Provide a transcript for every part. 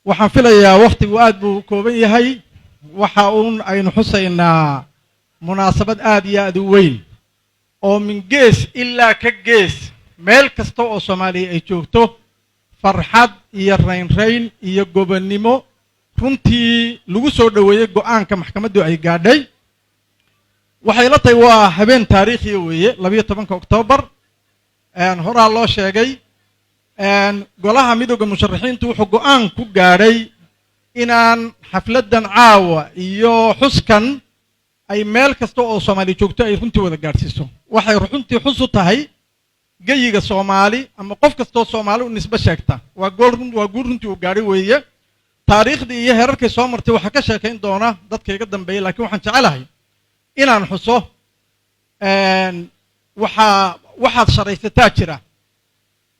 waxaan filayaa waqtigu aad buu kooban yahay waxa aynu xusaynaa munaasabad aad iyo aad u weyn oo min gees ilaa ka gees meel kasta oo Soomaaliya ay joogto farxad iyo rayn iyo gobonnimo runtii lagu soo dhaweeyay go'aanka maxkamaddu ay gaadhay waxay la tahay waa habeen taariikhi weeye 12 Oktoobar horaa loo sheegay golaha midowga musharaxiintu wuxuu go'aan ku gaadhay inaan xafladan caawa iyo xuskan ay meel kasta oo Soomaali joogto ay runtii wada gaarsiiso waxay runtii xus u tahay gayiga Soomaali ama qof kasta oo Soomaali u nisba sheegta waa guur runtii uu gaadhay weeye taariikhdii iyo heerarkii soo martay waxa ka sheekayn doona dadka iga dambeeyay laakiin waxaan jecelahay inaan xuso waxaad sharaysataa jira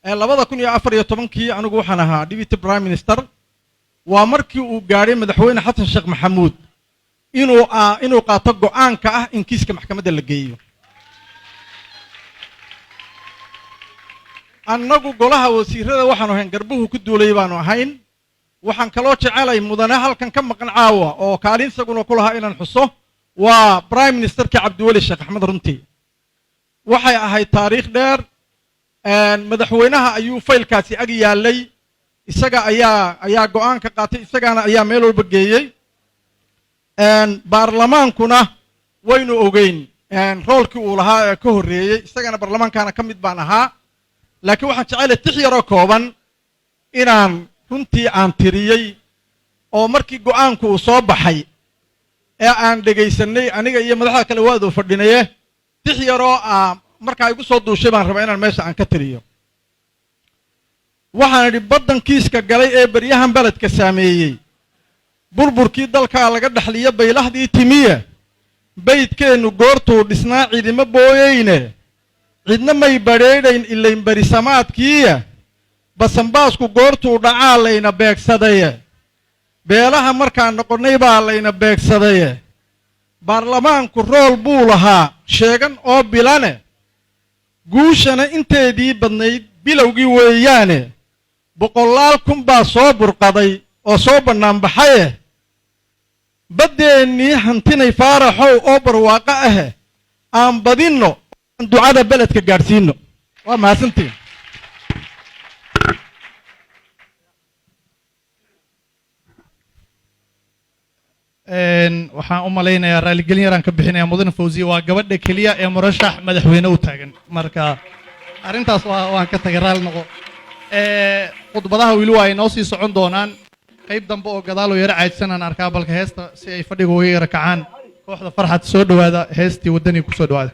2014 anigu waxaan ahaa deputy prime minister waa markii uu gaadhay madaxweyne xasan sheekh maxamuud inuu qaato go'aanka ah in kiiska maxkamadda la geeyo annagu golaha wasiirada waxaanu ahayn garbuhu ku duulay baanu ahayn waxaan kaloo jecelay mudane halkan ka maqan caawa oo kaalin isaguna ku lahaa inaan xuso waa prime ministerka cabdiweli sheekh axmed runtii waxay ahayd taariikh dheer madaxweynaha ayuu faylkaasi ag yaalay isaga ayaa go'aan ka qaatay isagana ayaa meel walba geeyay baarlamaankuna waynu ogeyn roolkii uu lahaa ee ka horreeyay isagana baarlamaankana ka mid baan ahaa laakiin waxaan jecelahay tix yaroo kooban inaan runtii aan tiriyey oo markii go'aanku uu soo baxay ee aan dhegaysanay aniga iyo madaxda kale waad u fadhinaye tix yaroo markaa igu soo duushay baan rabaa inaan meesha aan ka tiriyo waxaan idhi baddankiiska galay ee baryahan beledka saameeyey burburkii dalkaa laga dhaxliyo baylahdii timiye baydkeennu goortuu dhisnaa ciidimo booyeyne cidna may badheedhayn ilayn barisamaadkiiya basanbaasku goortuu dhacaa layna beegsadaye beelaha markaan noqonnay baa layna beegsadaye baarlamaanku rool buu lahaa sheegan oo bilane guushana inteedii badnayd bilowgii weeyaane boqolaal kun baa soo burqaday oo soo bannaanbaxaye baddeennii hantinay faaraxow oo barwaaqo ahe aan badinno aan ducada beledka gaadhsiinno waa mahadsantiin waxaan u malaynayaa raaligelin yaraan ka bixinayaa mudane fawziye waa gabadha keliya ee murashax madaxweyne u taagan marka arrintaas waan ka tagay raali noqo khudbadaha weli waa ay noo sii socon doonaan qayb dambe oo gadaal oo yara caajsanaan arkaa balka heesta si ay fadhiga uga yara kacaan kooxda farxad soo dhawaada heestii waddanii ku soo dhawaada